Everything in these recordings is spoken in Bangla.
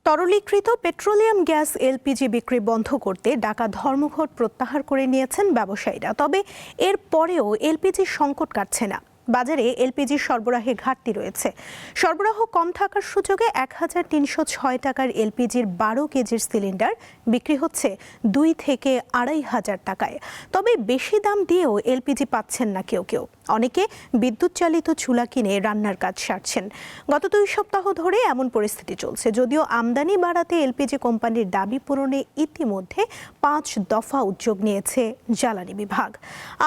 তরলীকৃত পেট্রোলিয়াম গ্যাস এলপিজি বিক্রি বন্ধ করতে ডাকা ধর্মঘট প্রত্যাহার করে নিয়েছেন ব্যবসায়ীরা। তবে এর পরেও এলপিজি সংকট কাটছে না। বাজারে এলপিজি সরবরাহে ঘাটতি রয়েছে। সরবরাহ কম থাকার সুযোগে ১,৩০৬ টাকার এলপিজির ১২ কেজির সিলিন্ডার বিক্রি হচ্ছে ২ থেকে ২,৫০০ টাকায়। তবে বেশি দাম দিয়েও এলপিজি পাচ্ছেন না কেউ কেউ। অনেকে বিদ্যুৎ চালিত চুলা কিনে রান্নার কাজ সারছেন। গত ২ সপ্তাহ ধরে এমন পরিস্থিতি চলছে। যদিও আমদানি বাড়াতে এলপিজি কোম্পানির দাবি পূরণে ইতিমধ্যে ৫ দফা উদ্যোগ নিয়েছে জ্বালানি বিভাগ।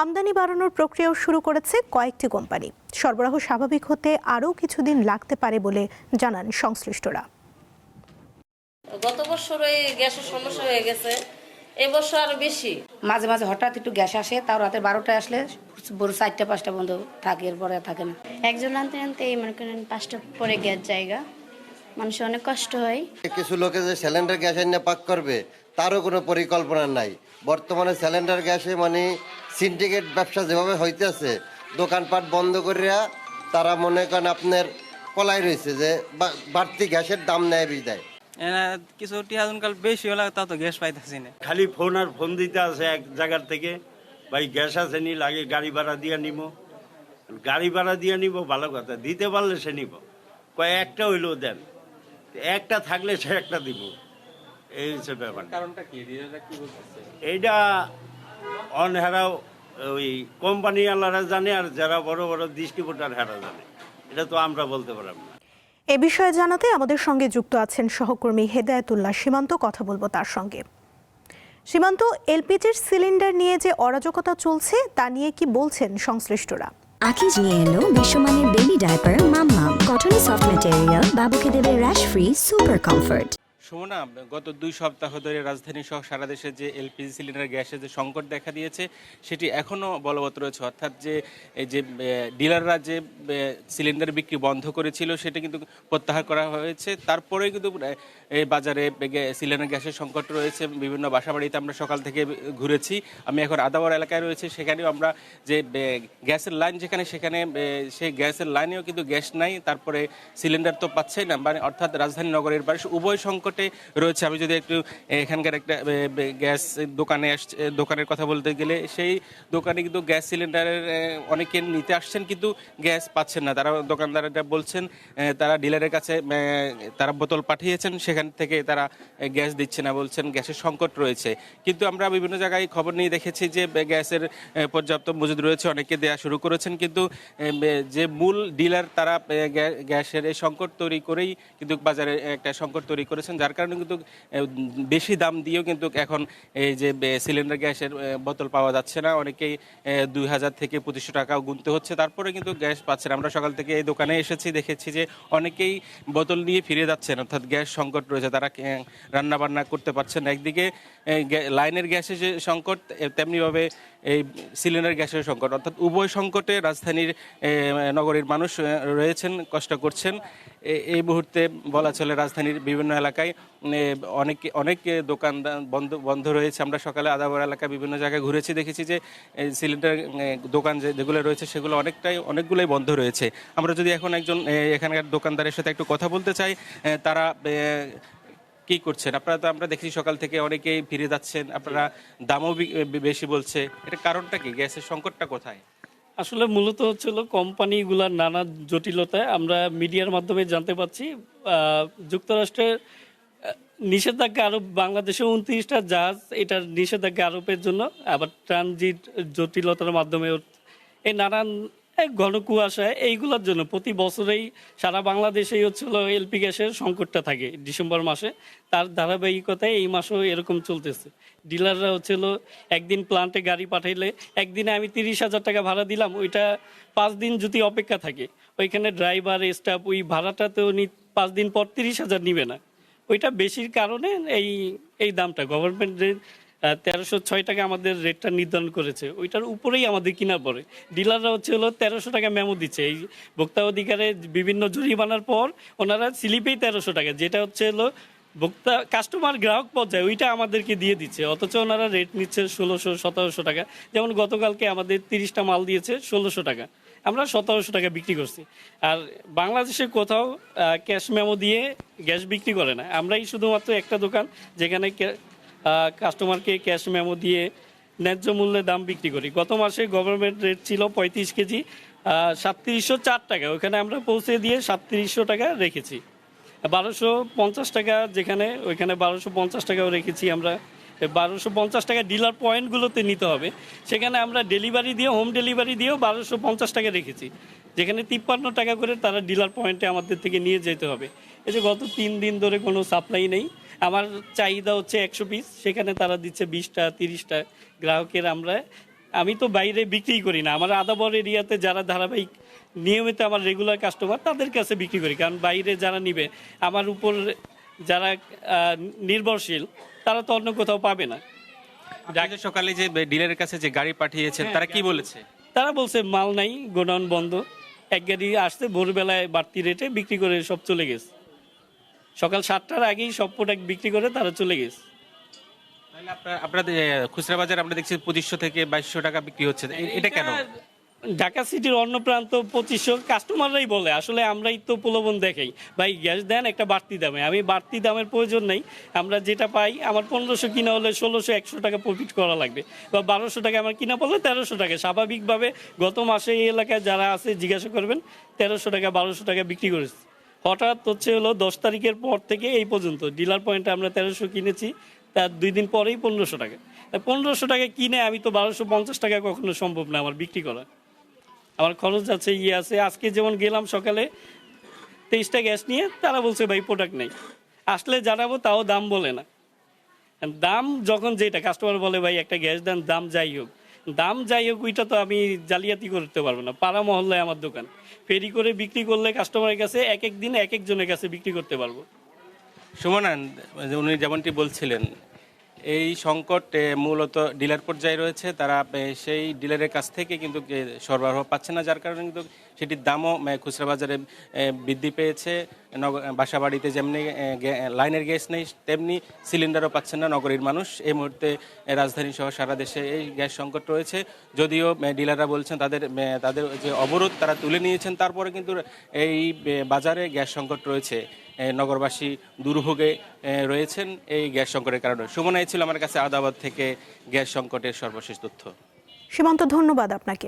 আমদানি বাড়ানোর প্রক্রিয়াও শুরু করেছে কয়েকটি কোম্পানি। সরবরাহ স্বাভাবিক হতে আরও কিছুদিন লাগতে পারে বলে জানান সংশ্লিষ্টরা। গত বছর এই গ্যাসের সমস্যা হয়ে গেছে, এবছর আরো বেশি। মাঝে মাঝে হঠাৎ একটু গ্যাস আসে, তাও রাতের 12টায় আসলে ভোর 4টা 5টা বন্ধ থাকে, এরপরে থাকে না। একজন আনতে আনতে মনে করেন 5টা পরে গ্যাস জায়গা, মানুষের অনেক কষ্ট হয়। কিছু লোকে যে সিলিন্ডার গ্যাস এনে পাক করবে তারও কোনো পরিকল্পনা নাই। বর্তমানে সিলিন্ডার গ্যাসে সিন্ডিকেট ব্যবসা যেভাবে হইতেছে, দোকানপাট বন্ধ করিয়া তারা মনে করেন আপনার পলাই রয়েছে যে বাড়তি গ্যাসের দাম নেয় বিদায়। কিছু টিহাজনকাল বেশি হলে তা তো গ্যাস পাইতেছি না। খালি ফোন আর ফোন দিতে আছে এক জায়গার থেকে, ভাই গ্যাস আছে নি, লাগে গাড়ি ভাড়া দিয়ে নিব। গাড়ি ভাড়া দিয়ে নিব ভালো কথা, দিতে পারলে সে নিব, একটা হইলেও দেন, একটা থাকলে সে একটা দিব। এই হচ্ছে ব্যাপার। কারণটা কি বলতেছে? এইটা অনহেরাও ওই কোম্পানি আলারা জানে, আর যারা বড় বড় ডিস্ট্রিবিউটার হেরা জানে, এটা তো আমরা বলতে পারলাম না। এ বিষয়ে জানাতে আমাদের সঙ্গে যুক্ত আছেন সহকর্মী হেদায়েতুল্লাহ সীমান্ত। কথা বলবো তার সঙ্গে। সীমান্ত, এলপিজির সিলিন্ডার নিয়ে যে অরাজকতা চলছে তা নিয়ে কি বলছেন সংশ্লিষ্টরা? আকিজ নিয়ে এলো বিশ্বমানের বেবি ডায়াপার মাম্মাম। কটনে সফট ম্যাটেরিয়াল, বাবুকে দেবে rash free super comfort. Sumana, গত ২ সপ্তাহ ধরে রাজধানী সহ সারা দেশে যে এলপিজি সিলিন্ডার গ্যাসের যে সংকট দেখা দিয়েছে সেটি এখনও বলবৎ রয়েছে। অর্থাৎ যে ডিলাররা যে সিলিন্ডার বিক্রি বন্ধ করেছিল সেটা কিন্তু প্রত্যাহার করা হয়েছে। তারপরে কিন্তু বাজারে সিলিন্ডার গ্যাসের সংকট রয়েছে। বিভিন্ন বাসাবাড়িতে আমরা সকাল থেকে ঘুরেছি। আমি এখন আদাবর এলাকায় রয়েছে, সেখানেও আমরা যে গ্যাসের লাইন সেখানে সেই গ্যাসের লাইনেও কিন্তু গ্যাস নাই। তারপরে সিলিন্ডার তো পাচ্ছেই না, অর্থাৎ রাজধানী নগরের বাড়ি উভয় সংকট রয়েছে। আমি যদি একটু এখানকার একটা গ্যাস দোকানের কথা বলতে গেলে, সেই দোকানে কিন্তু গ্যাস সিলিন্ডারের অনেকে নিতে আসছেন কিন্তু গ্যাস পাচ্ছেন না। তারা দোকানদাররা বলছেন তারা ডিলারের কাছে তারা বোতল পাঠিয়েছেন, সেখান থেকে তারা গ্যাস দিচ্ছে না, বলছেন গ্যাসের সংকট রয়েছে। কিন্তু আমরা বিভিন্ন জায়গায় খবর নিয়ে দেখেছি যে গ্যাসের পর্যাপ্ত মজুদ রয়েছে, অনেকে দেওয়া শুরু করেছেন। কিন্তু যে মূল ডিলার তারা গ্যাসের এই সংকট তৈরি করেই কিন্তু বাজারে একটা সংকট তৈরি করেছেন, যার কারণে কিন্তু বেশি দাম দিয়েও কিন্তু এখন এই যে সিলিন্ডার গ্যাসের বোতল পাওয়া যাচ্ছে না। অনেকেই ২,০০০ থেকে ২৫০০ টাকাও গুনতে হচ্ছে, তারপরে কিন্তু গ্যাস পাচ্ছে না। আমরা সকাল থেকে এই দোকানে এসেছি, দেখেছি যে অনেকেই বোতল নিয়ে ফিরে যাচ্ছেন, অর্থাৎ গ্যাস সংকট রয়েছে, তারা রান্না বান্না করতে পারছেন না। একদিকে লাইনের গ্যাসের যে সংকট, তেমনিভাবে এই সিলিন্ডার গ্যাসের সংকট, অর্থাৎ উভয় সংকটে রাজধানীর নগরীর মানুষ কষ্ট করছেন। এই মুহূর্তে বলা চলে রাজধানীর বিভিন্ন এলাকায় অনেক দোকান বন্ধ রয়েছে। আমরা সকালে আদাবর এলাকায় বিভিন্ন জায়গায় ঘুরেছি, দেখেছি যে সিলিন্ডার দোকান যেগুলো রয়েছে সেগুলো অনেকগুলোই বন্ধ রয়েছে। আমরা যদি এখন একজন এখানকার দোকানদারের সাথে একটু কথা বলতে চাই, তারা কি করছেন। আপনারা তো আমরা দেখছি সকাল থেকে অনেকেই ফিরে যাচ্ছেন, আপনারা দামও বেশি বলছে, এটা কারণটা কি? গ্যাসের সংকটটা কোথায়? আসলে মূলত হচ্ছিল কোম্পানিগুলোর নানা জটিলতায় আমরা মিডিয়ার মাধ্যমে জানতে পাচ্ছি। যুক্তরাষ্ট্রের নিষেধাজ্ঞা আরোপ, বাংলাদেশে ২৯টা জাহাজ এটার নিষেধাজ্ঞা আরোপের জন্য, আবার ট্রানজিট জটিলতার মাধ্যমে এই নানান ঘন কুয়াশায় এইগুলোর জন্য প্রতি বছরেই সারা বাংলাদেশেই হচ্ছিল এলপি গ্যাসের সংকটটা থাকে ডিসেম্বর মাসে। তার ধারাবাহিকতায় এই মাসেও এরকম চলতেছে। ডিলাররা হচ্ছিল একদিন প্লান্টে গাড়ি পাঠাইলে একদিনে আমি ৩০,০০০ টাকা ভাড়া দিলাম, ওইটা 5 দিন যদি অপেক্ষা থাকে, ওইখানে ড্রাইভার স্টাফ ওই ভাড়াটাতেও 5 দিন পর 30,০০০ নিবে না। ওইটা বেশির কারণে এই দামটা গভর্নমেন্টের ১৩০৬ টাকা আমাদের রেটটা নির্ধারণ করেছে, ওইটার উপরেই আমাদের কিনা পড়ে। ডিলাররা হচ্ছিল ১৩০০ টাকা মেমো দিচ্ছে। এই ভোক্তা অধিকারে বিভিন্ন জরিমানার পর ওনারা স্লিপেই ১৩০০ টাকা, যেটা ভোক্তা কাস্টমার গ্রাহক পর্যায়ে ওইটা আমাদেরকে দিয়ে দিচ্ছে, অথচ ওনারা রেট নিচ্ছে ১৬০০ ১৭০০ টাকা। যেমন গতকালকে আমাদের 30টা মাল দিয়েছে ১৬০০ টাকা। আমরা 1700 টাকা বিক্রি করছি। আর বাংলাদেশে কোথাও ক্যাশ মেমো দিয়ে গ্যাস বিক্রি করে না, আমরাই শুধুমাত্র একটা দোকান যেখানে কাস্টমারকে ক্যাশ মেমো দিয়ে ন্যায্য মূল্যে দাম বিক্রি করি। গত মাসে গভর্নমেন্ট রেট ছিল 35 কেজি 3704 টাকা, ওখানে আমরা পৌঁছে দিয়ে 3700 টাকা রেখেছি। 1250 টাকা যেখানে, ওইখানে 1250 টাকাও রেখেছি আমরা। 1250 টাকা ডিলার পয়েন্টগুলোতে নিতে হবে, সেখানে আমরা ডেলিভারি দিয়ে, হোম ডেলিভারি দিয়েও 1250 টাকা রেখেছি, যেখানে 53 টাকা করে তারা ডিলার পয়েন্টে আমাদের থেকে নিয়ে যেতে হবে। এই যে গত 3 দিন ধরে কোনো সাপ্লাই নেই, আমার চাহিদা হচ্ছে 100 পিস, সেখানে তারা দিচ্ছে 20টা 30টা গ্রাহকের। আমি তো বাইরে বিক্রি করি না, আমার আদাবর এরিয়াতে যারা ধারাবাহিক নিয়মিত আমার রেগুলার কাস্টমার তাদের কাছে বিক্রি করি, কারণ বাইরে যারা নিবে, আমার উপর যারা নির্ভরশীল, তারা তো অন্য কোথাও পাবে না। আজকে সকালে যে ডিলারের কাছে যে গাড়ি পাঠিয়েছেন তারা কি বলেছে? তারা বলছে মাল নাই, গোডাউন বন্ধ, এক গাড়ি আসছে ভোরবেলায় বাড়তি রেটে বিক্রি করে সব চলে গেছে, সকাল 7টার আগেই সব প্রোডাক্ট বিক্রি করে তারা চলে গেছে। তাহলে আপনাদের খুচরা বাজার আমরা দেখছি 2500 থেকে 2200 টাকা বিক্রি হচ্ছে, এটা কেন? ঢাকা সিটির অন্য প্রান্ত 2500, কাস্টমাররাই বলে, আসলে আমরাই তো প্রলোভন দেখাই, ভাই গ্যাস দেন একটা বাড়তি দামে। আমি বাড়তি দামের প্রয়োজন নেই, আমরা যেটা পাই, আমার 1500 কিনা হলে 1600-100 টাকা প্রফিট করা লাগবে, বা 1200 টাকা আমার কিনা পড়লে 1300 টাকা। স্বাভাবিকভাবে গত মাসে এই এলাকায় যারা আছে জিজ্ঞাসা করবেন, 1300 টাকা 1200 টাকা বিক্রি করেছে। হঠাৎ হলো 10 তারিখের পর থেকে এই পর্যন্ত ডিলার পয়েন্টে আমরা 1300 কিনেছি, তার 2 দিন পরেই 1500 টাকা। 1500 টাকা কিনে আমি তো 1250 টাকা কখনো সম্ভব না আমার বিক্রি করা, আমার খরচ আছে, আছে। আজকে যেমন গেলাম সকালে 23টা গ্যাস নিয়ে, তারা বলছে ভাই প্রোডাক্ট নেই, আসলে জানাবো তাও দাম বলে না। দাম যখন যেটা কাস্টমার বলে ভাই একটা গ্যাস দেন, দাম যাই হোক ওইটা তো আমি জালিয়াতি করতে পারবো না। পাড়া মহল্লায় আমার দোকান, ফেরি করে বিক্রি করলে কাস্টমারের কাছে এক এক দিন এক একজনের কাছে বিক্রি করতে পারবো। সুমনান, উনি যেমনটি বলছিলেন, এই সংকট মূলত ডিলার পর্যায়ে রয়েছে, তারা সেই ডিলারের কাছ থেকে কিন্তু সরবরাহ পাচ্ছে না, যার কারণে কিন্তু সেটির দামও খুচরা বাজারে বৃদ্ধি পেয়েছে। বাসা বাড়িতে যেমনি লাইনের গ্যাস নেই, তেমনি সিলিন্ডারও পাচ্ছেন না নগরীর মানুষ। এই মুহূর্তে রাজধানী সহ সারা দেশে এই গ্যাস সংকট রয়েছে। যদিও ডিলাররা বলছেন তাদের যে অবরোধ তারা তুলে নিয়েছেন, তারপরে কিন্তু এই বাজারে গ্যাস সংকট রয়েছে, নগরবাসী দুর্ভোগে রয়েছেন এই গ্যাস সংকটের কারণে। সুমনা ছিল আমার কাছে আদাবাদ থেকে গ্যাস সংকটের সর্বশেষ তথ্য। সীমান্ত, ধন্যবাদ আপনাকে।